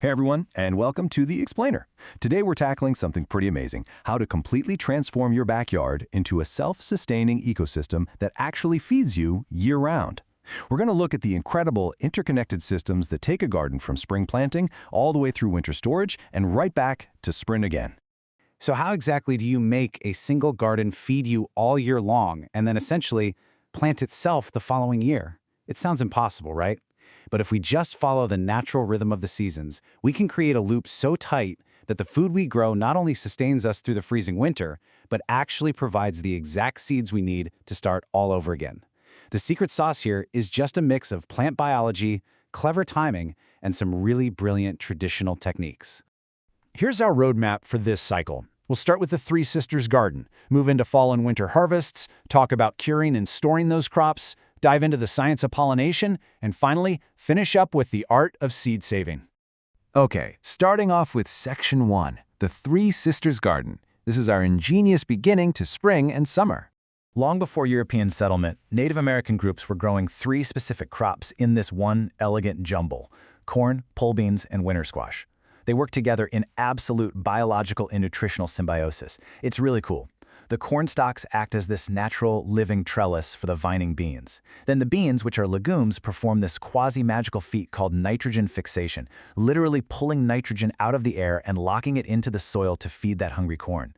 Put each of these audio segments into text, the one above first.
Hey everyone, and welcome to The Explainer. Today we're tackling something pretty amazing, how to completely transform your backyard into a self-sustaining ecosystem that actually feeds you year-round. We're going to look at the incredible interconnected systems that take a garden from spring planting all the way through winter storage and right back to spring again. So how exactly do you make a single garden feed you all year long and then essentially plant itself the following year? It sounds impossible, right? But if we just follow the natural rhythm of the seasons, we can create a loop so tight that the food we grow not only sustains us through the freezing winter, but actually provides the exact seeds we need to start all over again. The secret sauce here is just a mix of plant biology, clever timing, and some really brilliant traditional techniques. Here's our roadmap for this cycle. We'll start with the Three Sisters garden, move into fall and winter harvests, talk about curing and storing those crops, dive into the science of pollination, and finally, finish up with the art of seed saving. Okay, starting off with Section 1, the Three Sisters garden. This is our ingenious beginning to spring and summer. Long before European settlement, Native American groups were growing three specific crops in this one elegant jumble: corn, pole beans, and winter squash. They work together in absolute biological and nutritional symbiosis. It's really cool. The corn stalks act as this natural living trellis for the vining beans. Then the beans, which are legumes, perform this quasi-magical feat called nitrogen fixation, literally pulling nitrogen out of the air and locking it into the soil to feed that hungry corn.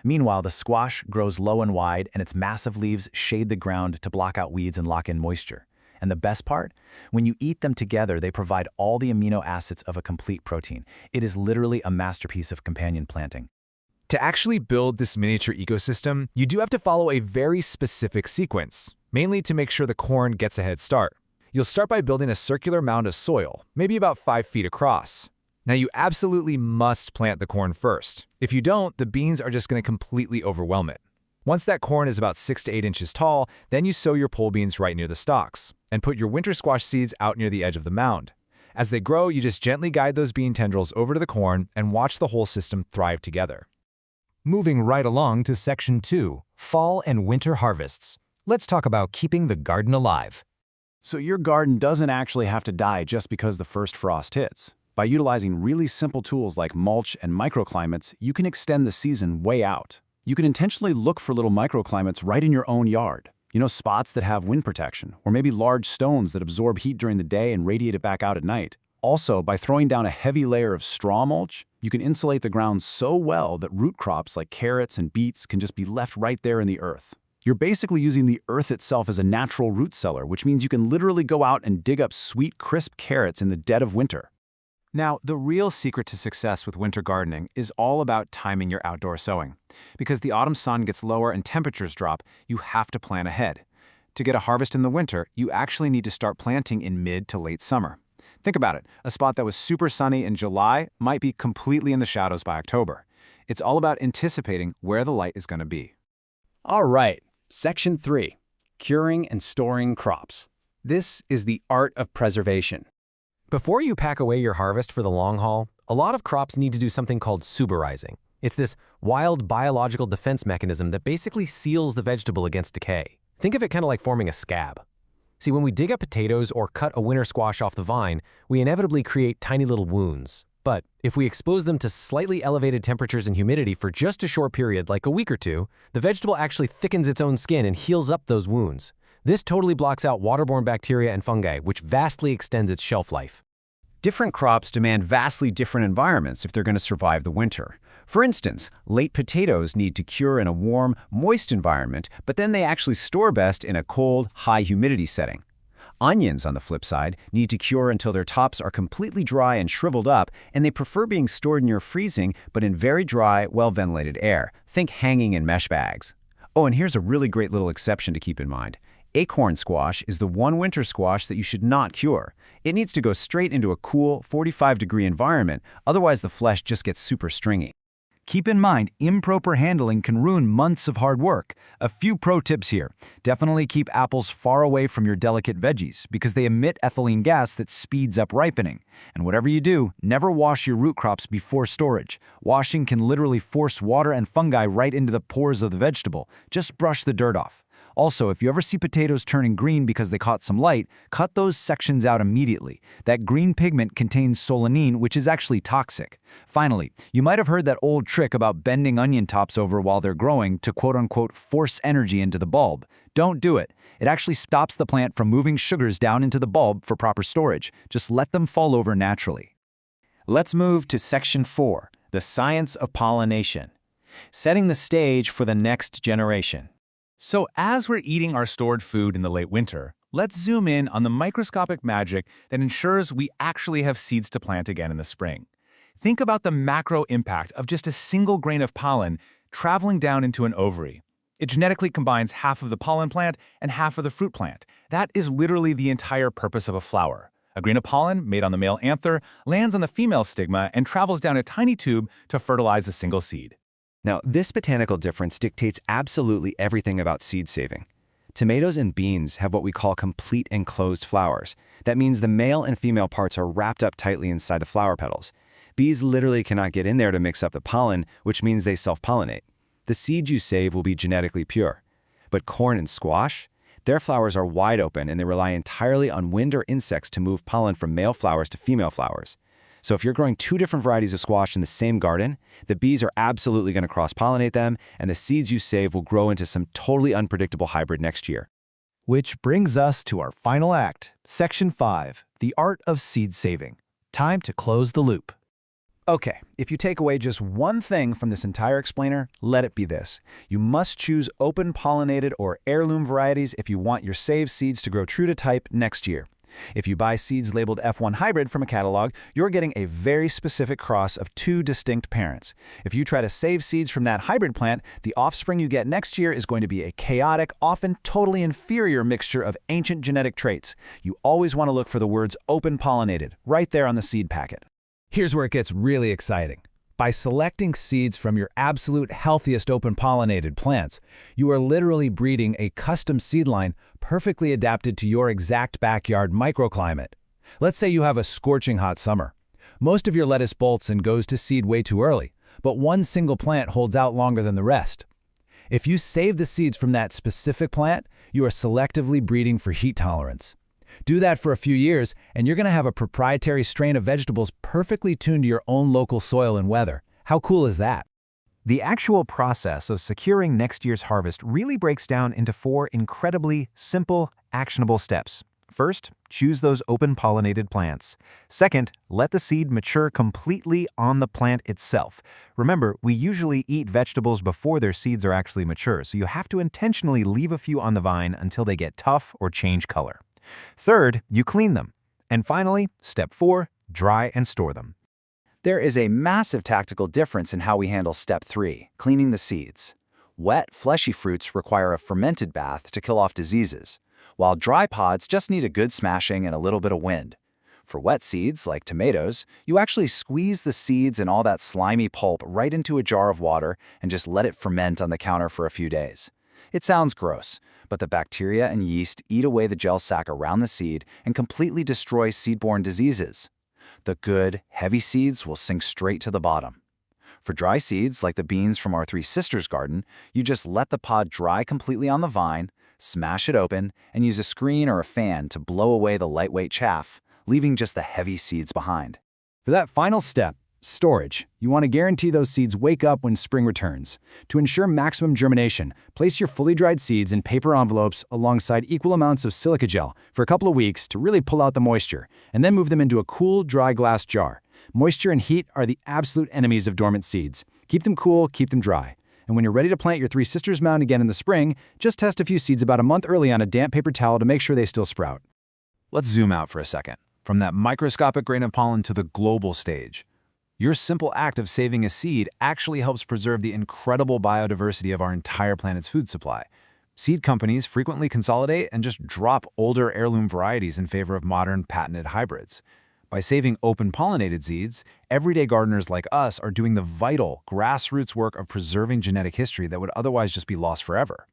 Meanwhile, the squash grows low and wide, and its massive leaves shade the ground to block out weeds and lock in moisture. And the best part? When you eat them together, they provide all the amino acids of a complete protein. It is literally a masterpiece of companion planting. To actually build this miniature ecosystem, you do have to follow a very specific sequence, mainly to make sure the corn gets a head start. You'll start by building a circular mound of soil, maybe about 5 feet across. Now you absolutely must plant the corn first. If you don't, the beans are just going to completely overwhelm it. Once that corn is about 6 to 8 inches tall, then you sow your pole beans right near the stalks, and put your winter squash seeds out near the edge of the mound. As they grow, you just gently guide those bean tendrils over to the corn and watch the whole system thrive together. Moving right along to Section 2, Fall and Winter Harvests. Let's talk about keeping the garden alive. So your garden doesn't actually have to die just because the first frost hits. By utilizing really simple tools like mulch and microclimates, you can extend the season way out. You can intentionally look for little microclimates right in your own yard. You know, spots that have wind protection, or maybe large stones that absorb heat during the day and radiate it back out at night. Also, by throwing down a heavy layer of straw mulch, you can insulate the ground so well that root crops like carrots and beets can just be left right there in the earth. You're basically using the earth itself as a natural root cellar, which means you can literally go out and dig up sweet, crisp carrots in the dead of winter. Now, the real secret to success with winter gardening is all about timing your outdoor sowing. Because the autumn sun gets lower and temperatures drop, you have to plan ahead. To get a harvest in the winter, you actually need to start planting in mid to late summer. Think about it. A spot that was super sunny in July might be completely in the shadows by October. It's all about anticipating where the light is going to be. All right, Section 3, Curing and Storing Crops. This is the art of preservation. Before you pack away your harvest for the long haul, a lot of crops need to do something called suberizing. It's this wild biological defense mechanism that basically seals the vegetable against decay. Think of it kind of like forming a scab. See, when we dig up potatoes or cut a winter squash off the vine, we inevitably create tiny little wounds. But if we expose them to slightly elevated temperatures and humidity for just a short period, like a week or two, the vegetable actually thickens its own skin and heals up those wounds. This totally blocks out waterborne bacteria and fungi, which vastly extends its shelf life. Different crops demand vastly different environments if they're going to survive the winter. For instance, late potatoes need to cure in a warm, moist environment, but then they actually store best in a cold, high humidity setting. Onions, on the flip side, need to cure until their tops are completely dry and shriveled up, and they prefer being stored near freezing, but in very dry, well-ventilated air. Think hanging in mesh bags. Oh, and here's a really great little exception to keep in mind. Acorn squash is the one winter squash that you should not cure. It needs to go straight into a cool, 45-degree environment, otherwise the flesh just gets super stringy. Keep in mind, improper handling can ruin months of hard work. A few pro tips here. Definitely keep apples far away from your delicate veggies because they emit ethylene gas that speeds up ripening. And whatever you do, never wash your root crops before storage. Washing can literally force water and fungi right into the pores of the vegetable. Just brush the dirt off. Also, if you ever see potatoes turning green because they caught some light, cut those sections out immediately. That green pigment contains solanine, which is actually toxic. Finally, you might have heard that old trick about bending onion tops over while they're growing to quote-unquote force energy into the bulb. Don't do it. It actually stops the plant from moving sugars down into the bulb for proper storage. Just let them fall over naturally. Let's move to Section 4, the science of pollination. Setting the stage for the next generation. So as we're eating our stored food in the late winter, let's zoom in on the microscopic magic that ensures we actually have seeds to plant again in the spring. Think about the macro impact of just a single grain of pollen traveling down into an ovary. It genetically combines half of the pollen plant and half of the fruit plant. That is literally the entire purpose of a flower. A grain of pollen made on the male anther lands on the female stigma and travels down a tiny tube to fertilize a single seed. Now, this botanical difference dictates absolutely everything about seed saving. Tomatoes and beans have what we call complete enclosed flowers. That means the male and female parts are wrapped up tightly inside the flower petals. Bees literally cannot get in there to mix up the pollen, which means they self-pollinate. The seed you save will be genetically pure. But corn and squash? Their flowers are wide open and they rely entirely on wind or insects to move pollen from male flowers to female flowers. So if you're growing two different varieties of squash in the same garden, the bees are absolutely going to cross-pollinate them, and the seeds you save will grow into some totally unpredictable hybrid next year. Which brings us to our final act, Section 5, the art of seed saving. Time to close the loop. Okay, if you take away just one thing from this entire explainer, let it be this. You must choose open pollinated or heirloom varieties if you want your saved seeds to grow true to type next year. If you buy seeds labeled F1 hybrid from a catalog, you're getting a very specific cross of two distinct parents. If you try to save seeds from that hybrid plant, the offspring you get next year is going to be a chaotic, often totally inferior mixture of ancient genetic traits. You always want to look for the words open pollinated, right there on the seed packet. Here's where it gets really exciting. By selecting seeds from your absolute healthiest open-pollinated plants, you are literally breeding a custom seed line perfectly adapted to your exact backyard microclimate. Let's say you have a scorching hot summer. Most of your lettuce bolts and goes to seed way too early, but one single plant holds out longer than the rest. If you save the seeds from that specific plant, you are selectively breeding for heat tolerance. Do that for a few years, and you're going to have a proprietary strain of vegetables perfectly tuned to your own local soil and weather. How cool is that? The actual process of securing next year's harvest really breaks down into 4 incredibly simple, actionable steps. First, choose those open-pollinated plants. Second, let the seed mature completely on the plant itself. Remember, we usually eat vegetables before their seeds are actually mature, so you have to intentionally leave a few on the vine until they get tough or change color. Third, you clean them. And finally, step 4, dry and store them. There is a massive tactical difference in how we handle step 3, cleaning the seeds. Wet, fleshy fruits require a fermented bath to kill off diseases, while dry pods just need a good smashing and a little bit of wind. For wet seeds, like tomatoes, you actually squeeze the seeds and all that slimy pulp right into a jar of water and just let it ferment on the counter for a few days. It sounds gross, but the bacteria and yeast eat away the gel sac around the seed and completely destroy seed-borne diseases. The good, heavy seeds will sink straight to the bottom. For dry seeds, like the beans from our Three Sisters garden, you just let the pod dry completely on the vine, smash it open, and use a screen or a fan to blow away the lightweight chaff, leaving just the heavy seeds behind. For that final step, storage, you want to guarantee those seeds wake up when spring returns. To ensure maximum germination, place your fully dried seeds in paper envelopes alongside equal amounts of silica gel for a couple of weeks to really pull out the moisture, and then move them into a cool, dry glass jar. Moisture and heat are the absolute enemies of dormant seeds. Keep them cool, keep them dry. And when you're ready to plant your Three Sisters mound again in the spring, just test a few seeds about a month early on a damp paper towel to make sure they still sprout. Let's zoom out for a second, from that microscopic grain of pollen to the global stage. Your simple act of saving a seed actually helps preserve the incredible biodiversity of our entire planet's food supply. Seed companies frequently consolidate and just drop older heirloom varieties in favor of modern patented hybrids. By saving open-pollinated seeds, everyday gardeners like us are doing the vital, grassroots work of preserving genetic history that would otherwise just be lost forever.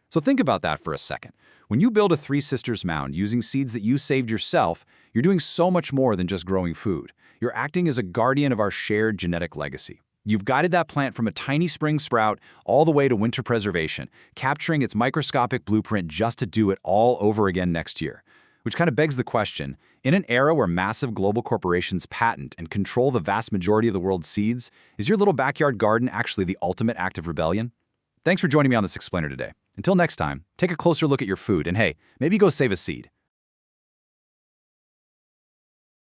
So think about that for a second. When you build a Three Sisters mound using seeds that you saved yourself, you're doing so much more than just growing food. You're acting as a guardian of our shared genetic legacy. You've guided that plant from a tiny spring sprout all the way to winter preservation, capturing its microscopic blueprint just to do it all over again next year. Which kind of begs the question, in an era where massive global corporations patent and control the vast majority of the world's seeds, is your little backyard garden actually the ultimate act of rebellion? Thanks for joining me on this explainer today. Until next time, take a closer look at your food and hey, maybe go save a seed.